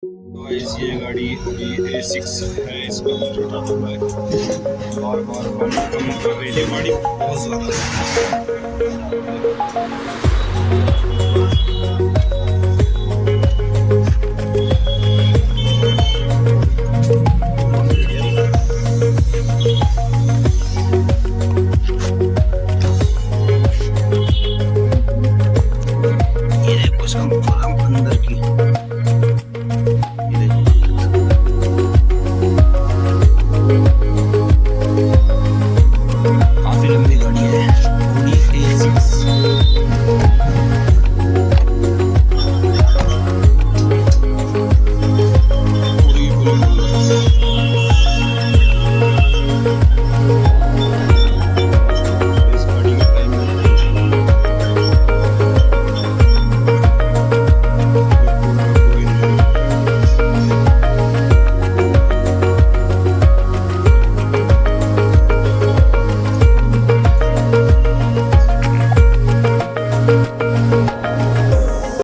Guys ये गाड़ी अभी A6 है, इसका मुझे उठाना हुआ है। बार बार पानी कम कर रही थी गाड़ी बहुत ज़्यादा।